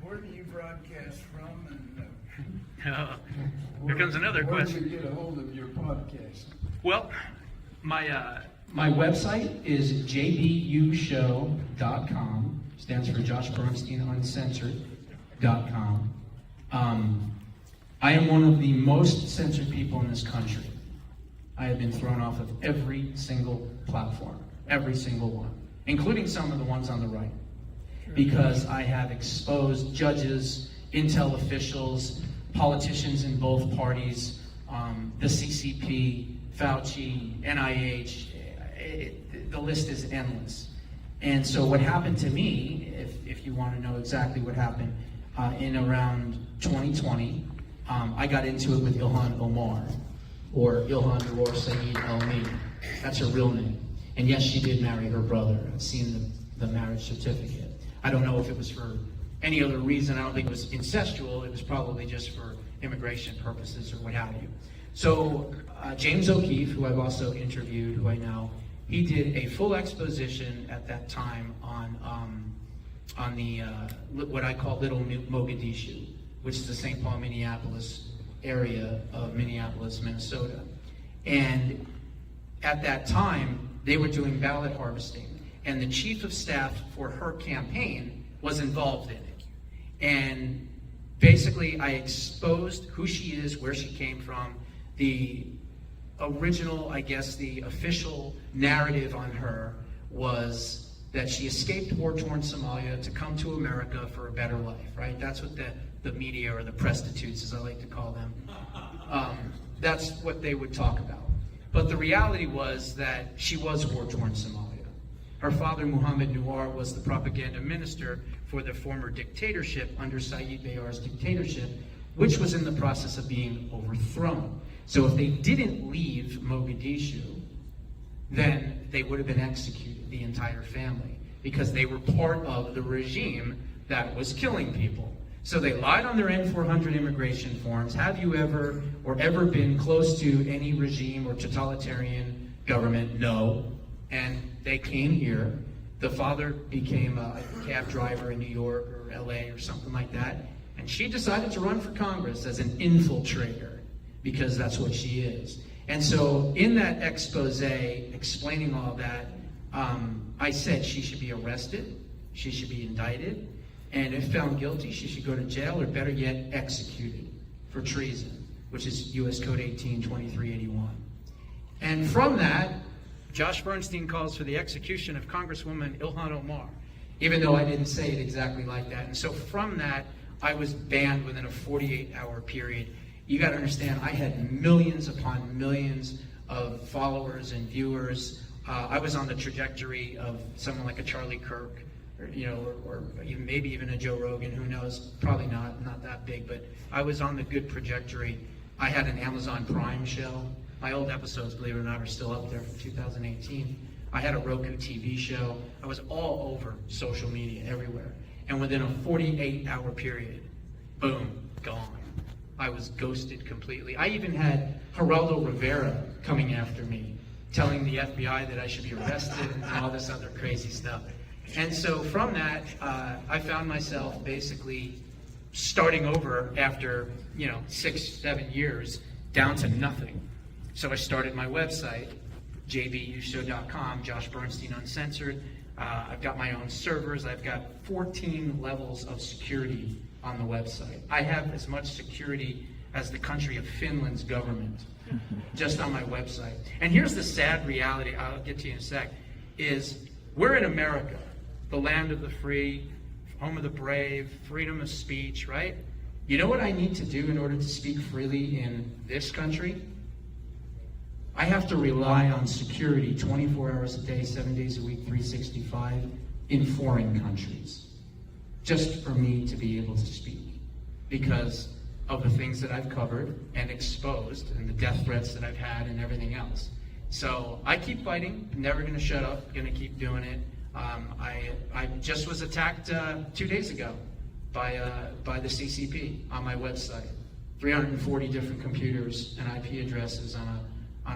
Where do you broadcast from? Here comes another question. Where do we get a hold of your podcast? Well, my website is jbushow.com. Stands for Josh Bernstein Uncensored.com. I am one of the most censored people in this country. I have been thrown off of every single platform, every single one, including some of the ones on the right, because I have exposed judges, intel officials, politicians in both parties, the CCP, Fauci, NIH, the list is endless. And so what happened to me, if you want to know exactly what happened, in around 2020, I got into it with Ilhan Omar, or Ilhan Noor Saeed Elmi. That's her real name. And yes, she did marry her brother. I've seen the marriage certificate. I don't know if it was for any other reason. I don't think it was incestual. It was probably just for immigration purposes or what have you. So James O'Keefe, who I've also interviewed, who I know, he did a full exposition at that time on the what I call Little Mogadishu, which is the St. Paul, Minneapolis area of Minneapolis, Minnesota. And at that time, they were doing ballot harvesting, and the chief of staff for her campaign was involved in it. And basically, I exposed who she is, where she came from, the original, I guess, the official narrative on her was that she escaped war-torn Somalia to come to America for a better life, right? That's what the media, or the prostitutes, as I like to call them, that's what they would talk about. But the reality was that she was war-torn Somalia. Her father, Muhammad Nuar, was the propaganda minister for the former dictatorship under Saeed Bayar's dictatorship, which was in the process of being overthrown. So if they didn't leave Mogadishu, then they would have been executed, the entire family, because they were part of the regime that was killing people. So they lied on their N-400 immigration forms. Have you ever been close to any regime or totalitarian government? No. And they came here. The father became a cab driver in New York or LA or something like that. And she decided to run for Congress as an infiltrator, because that's what she is. And so in that expose explaining all that, I said she should be arrested, she should be indicted, and if found guilty, she should go to jail, or better yet, executed for treason, which is U.S. Code 182381. And from that, Josh Bernstein calls for the execution of Congresswoman Ilhan Omar, even though I didn't say it exactly like that. And so from that, I was banned within a 48-hour period. You got to understand, I had millions upon millions of followers and viewers. I was on the trajectory of someone like a Charlie Kirk, or even, maybe even a Joe Rogan, who knows, probably not that big, but I was on the good trajectory. I had an Amazon Prime show. My old episodes, believe it or not, are still up there from 2018. I had a Roku TV show. I was all over social media, everywhere. And within a 48-hour period, boom, gone. I was ghosted completely. I even had Geraldo Rivera coming after me, telling the FBI that I should be arrested and all this other crazy stuff. And so from that, I found myself basically starting over after 6-7 years, down to nothing. So I started my website, jbushow.com, Josh Bernstein Uncensored. I've got my own servers. I've got 14 levels of security on the website. I have as much security as the country of Finland's government, just on my website. And here's the sad reality, I'll get to you in a sec, is we're in America, the land of the free, home of the brave, freedom of speech, right? You know what I need to do in order to speak freely in this country? I have to rely on security 24 hours a day, 7 days a week, 365 in foreign countries, just for me to be able to speak, because of the things that I've covered and exposed, and the death threats that I've had and everything else. So I keep fighting, never gonna shut up, gonna keep doing it. I just was attacked 2 days ago by the CCP on my website. 340 different computers and IP addresses on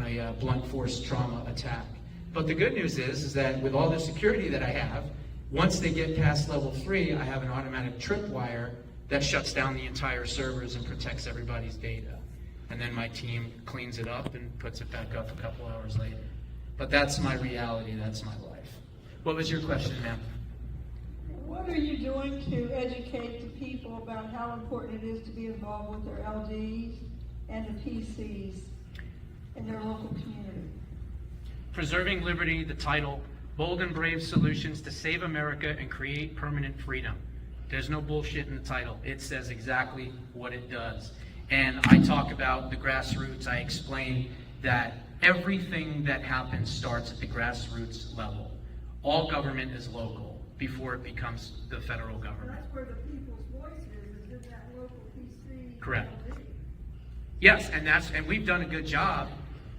a blunt force trauma attack. But the good news is that with all the security that I have, Once they get past level 3, I have an automatic tripwire that shuts down the entire servers and protects everybody's data. And then my team cleans it up and puts it back up a couple hours later. But that's my reality, that's my life. What was your question, ma'am? What are you doing to educate the people about how important it is to be involved with their LDs and the PCs in their local community? Preserving Liberty, the title, Bold and Brave Solutions to Save America and Create Permanent Freedom. There's no bullshit in the title. It says exactly what it does. And I talk about the grassroots. I explain that everything that happens starts at the grassroots level. All government is local before it becomes the federal government. That's where the people's voice is in that local PC. Correct. Yes, and we've done a good job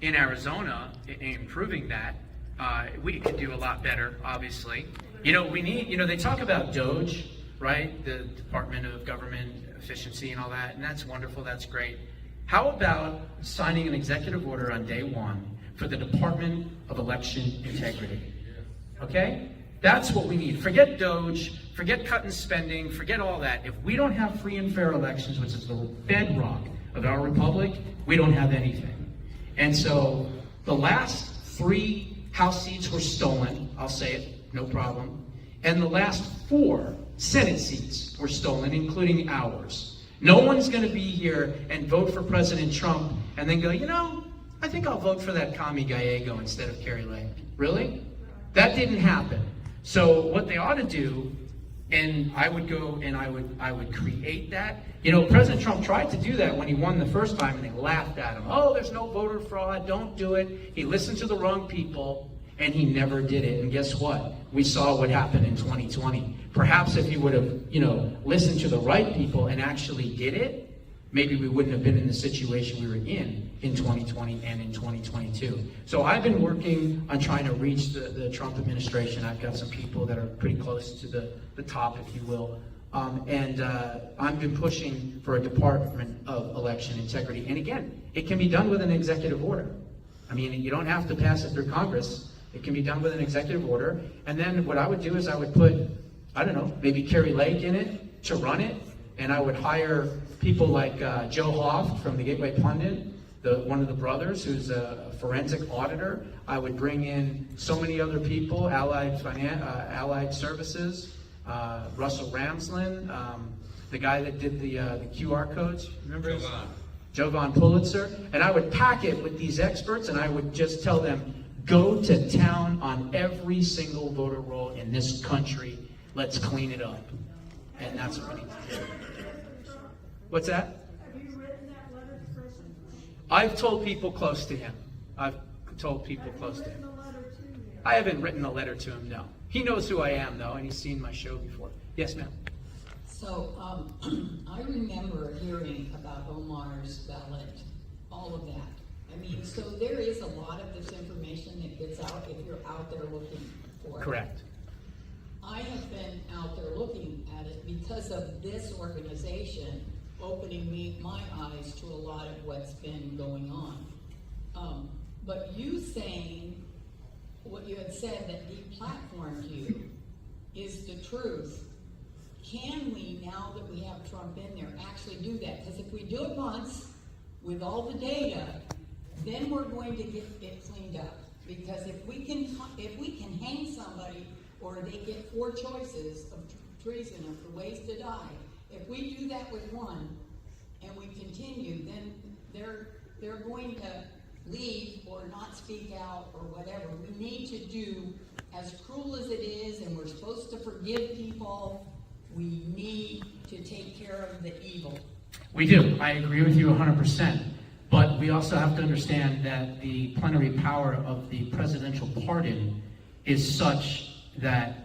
in Arizona in proving that. We could do a lot better, obviously. They talk about DOGE, right? The Department of Government Efficiency and all that, and that's wonderful, that's great. How about signing an executive order on day 1 for the Department of Election Integrity? Okay? That's what we need. Forget DOGE, forget cutting spending, forget all that. If we don't have free and fair elections, which is the bedrock of our republic, we don't have anything. And so the last 3 House seats were stolen, I'll say it, no problem. And the last 4 Senate seats were stolen, including ours. No one's going to be here and vote for President Trump and then go, I think I'll vote for that commie Gallego instead of Carrie Lake. Really? That didn't happen. So what they ought to do, and I would go and I would create that. President Trump tried to do that when he won the first time, and they laughed at him. Oh, there's no voter fraud. Don't do it. He listened to the wrong people, and he never did it. And guess what? We saw what happened in 2020. Perhaps if he would have, listened to the right people and actually did it, maybe we wouldn't have been in the situation we were in 2020 and in 2022. So I've been working on trying to reach the Trump administration. I've got some people that are pretty close to the top, if you will. I've been pushing for a Department of Election Integrity. And again, it can be done with an executive order. I mean, you don't have to pass it through Congress. It can be done with an executive order. And then what I would do is I would put, maybe Carrie Lake in it to run it. And I would hire people like Joe Hoft from the Gateway Pundit, one of the brothers who's a forensic auditor. I would bring in so many other people, Allied Services, Russell Ramslin, the guy that did the QR codes, remember? Jovan Pulitzer. And I would pack it with these experts, and I would just tell them, go to town on every single voter roll in this country. Let's clean it up. And that's what we need to do. What's that? Have you written that letter to President Trump? I've told people close to him. I haven't written a letter to him, no. He knows who I am, though, and he's seen my show before. Yes, ma'am. So I remember hearing about Omar's ballot, all of that. I mean, so there is a lot of this information that gets out if you're out there looking for it. Correct. I have been out there looking at it because of this organization opening my eyes to a lot of what's been going on. But you saying what you had said that deplatformed you is the truth. Can we, now that we have Trump in there, actually do that? Because if we do it once with all the data, then we're going to get it cleaned up. Because if we can hang somebody, or they get 4 choices of treason or for ways to die, if we do that with one and we continue, then they're going to leave or not speak out or whatever. We need to do, as cruel as it is, and we're supposed to forgive people, we need to take care of the evil. We do. I agree with you 100%. But we also have to understand that the plenary power of the presidential pardon is such that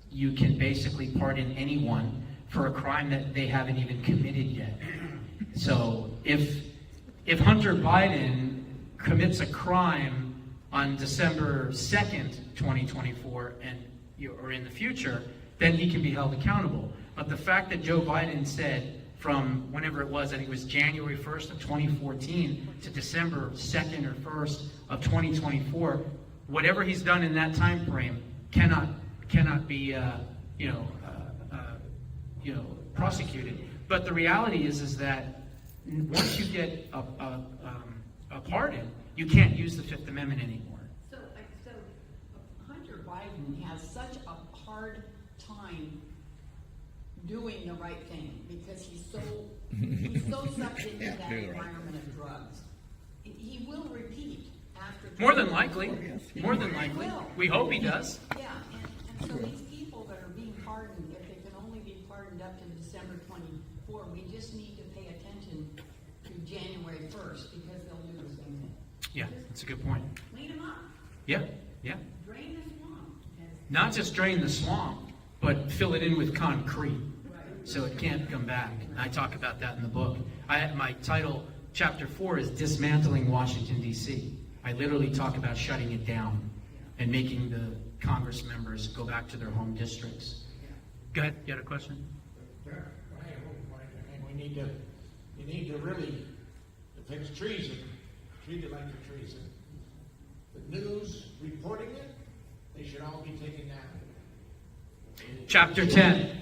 you can basically pardon anyone for a crime that they haven't even committed yet. So if Hunter Biden commits a crime on December 2nd, 2024, or in the future, then he can be held accountable. But the fact that Joe Biden said from whenever it was, I think it was January 1st of 2014 to December 2nd or 1st of 2024, whatever he's done in that time frame cannot be prosecuted. But the reality is that once you get a pardon, you can't use the Fifth Amendment anymore. So Hunter Biden has such a hard time doing the right thing because he's so sucked into that environment of drugs. He will repeat after. More than likely. More than He likely. will. We hope he does. Yeah, and so these people that are being pardoned, if they can only be pardoned up to December 24, we just need to pay attention to January 1st because they'll do the same thing. Yeah, that's a good point. Clean them up, Yeah, yeah. drain the swamp. Not just drain the swamp, but fill it in with concrete Right. so it can't come back. I talk about that in the book. My title, chapter 4, is Dismantling Washington, D.C. I literally talk about shutting it down and making the Congress members go back to their home districts. Go ahead, you had a question? Sure. I have one point. I mean, you need to really, if it's treason, treat it like a treason. The news reporting it, they should all be taken down. Chapter 10,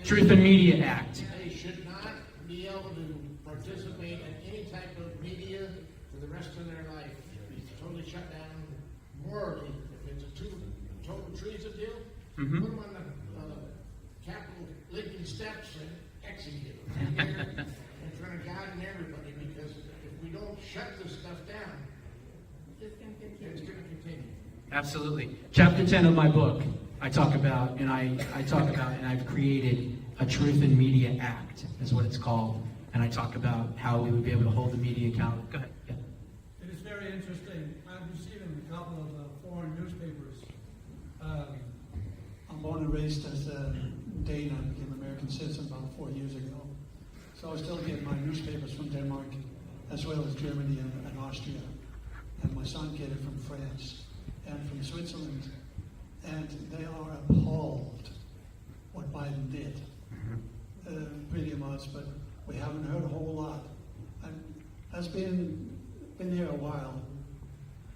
Truth and Media Act. They should not be able to participate in any type of media for the rest of their life. Be totally shut down morally. If it's a total treason deal, put them on the Capitol Lincoln steps and execute them right there in front of God and everybody. Because if we don't shut this stuff down, Just gonna continue. it's going to continue. Absolutely. Chapter 10 of my book, I talk about, and I've created a Truth and Media Act, is what it's called. And I talk about how we would be able to hold the media accountable. Go ahead. Yeah. It is very interesting. I've received a couple of foreign newspapers. I'm born and raised as a Dane. I became an American citizen about 4 years ago. So I still get my newspapers from Denmark, as well as Germany and Austria. And my son get it from France and from Switzerland. And they are appalled what Biden did. Pretty much, but we haven't heard a whole lot. I've been here a while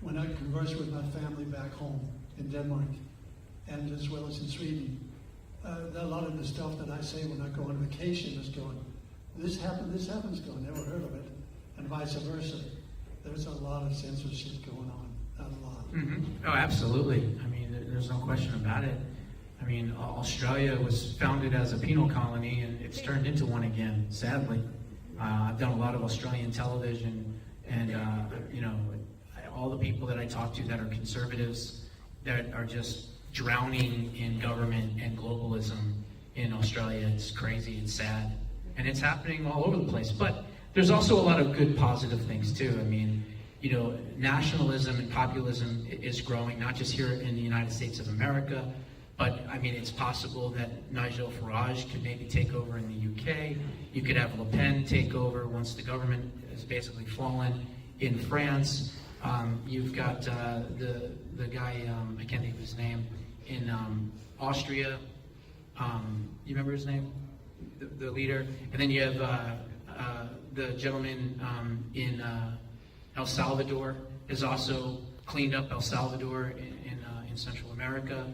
when I converse with my family back home in Denmark and as well as in Sweden. A lot of the stuff that I say when I go on vacation is going, this happens going, never heard of it, and vice versa. There's a lot of censorship going on, a lot. Oh, absolutely. I mean, there's no question about it. I mean, Australia was founded as a penal colony, and it's turned into one again, sadly. I've done a lot of Australian television, and, all the people that I talk to that are conservatives, that are just drowning in government and globalism in Australia. It's crazy, it's sad, and it's happening all over the place. But there's also a lot of good, positive things, too. I mean, nationalism and populism is growing, not just here in the United States of America, but I mean, it's possible that Nigel Farage could maybe take over in the UK. You could have Le Pen take over once the government has basically fallen. In France, you've got the guy, I can't think of his name, in Austria. You remember his name? The leader. And then you have the gentleman in El Salvador has also cleaned up El Salvador in Central America.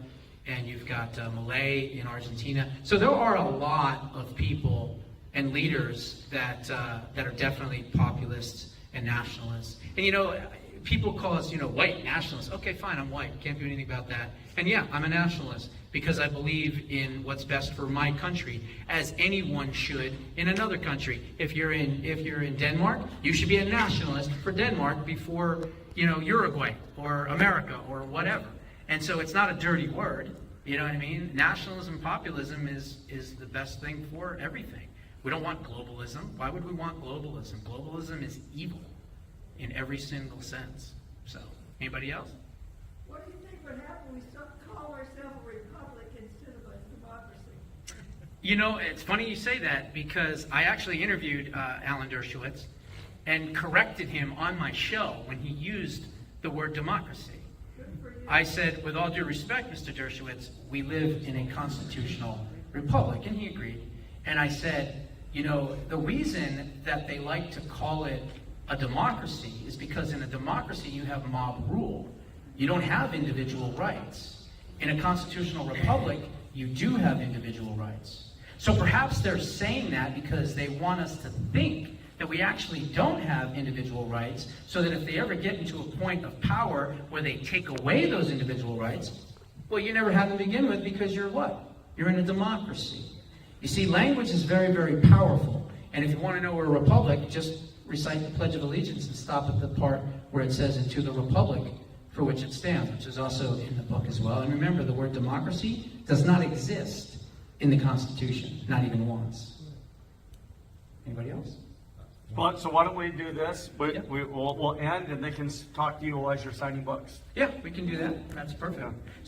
And you've got Malay in Argentina. So there are a lot of people and leaders that are definitely populists and nationalists. And people call us, white nationalists. Okay, fine, I'm white. Can't do anything about that. And yeah, I'm a nationalist because I believe in what's best for my country, as anyone should in another country. If you're in Denmark, you should be a nationalist for Denmark before Uruguay or America or whatever. And so it's not a dirty word, you know what I mean? Nationalism, populism is the best thing for everything. We don't want globalism. Why would we want globalism? Globalism is evil in every single sense. So, anybody else? What do you think would happen if we call ourselves a republic instead of a democracy? It's funny you say that because I actually interviewed Alan Dershowitz and corrected him on my show when he used the word democracy. I said, with all due respect, Mr. Dershowitz, we live in a constitutional republic, and he agreed. And I said, the reason that they like to call it a democracy is because in a democracy you have mob rule. You don't have individual rights. In a constitutional republic, you do have individual rights. So perhaps they're saying that because they want us to think that we actually don't have individual rights, so that if they ever get into a point of power where they take away those individual rights, well, you never had them to begin with, because you're what? You're in a democracy. You see, language is very, very powerful. And if you want to know we're a republic, just recite the Pledge of Allegiance and stop at the part where it says, "And to the republic for which it stands," which is also in the book as well. And remember, the word democracy does not exist in the Constitution, not even once. Anybody else? Well, so why don't we do this? Yeah. We'll end, and they can talk to you as you're signing books. Yeah, we can do that. That's perfect. Yeah.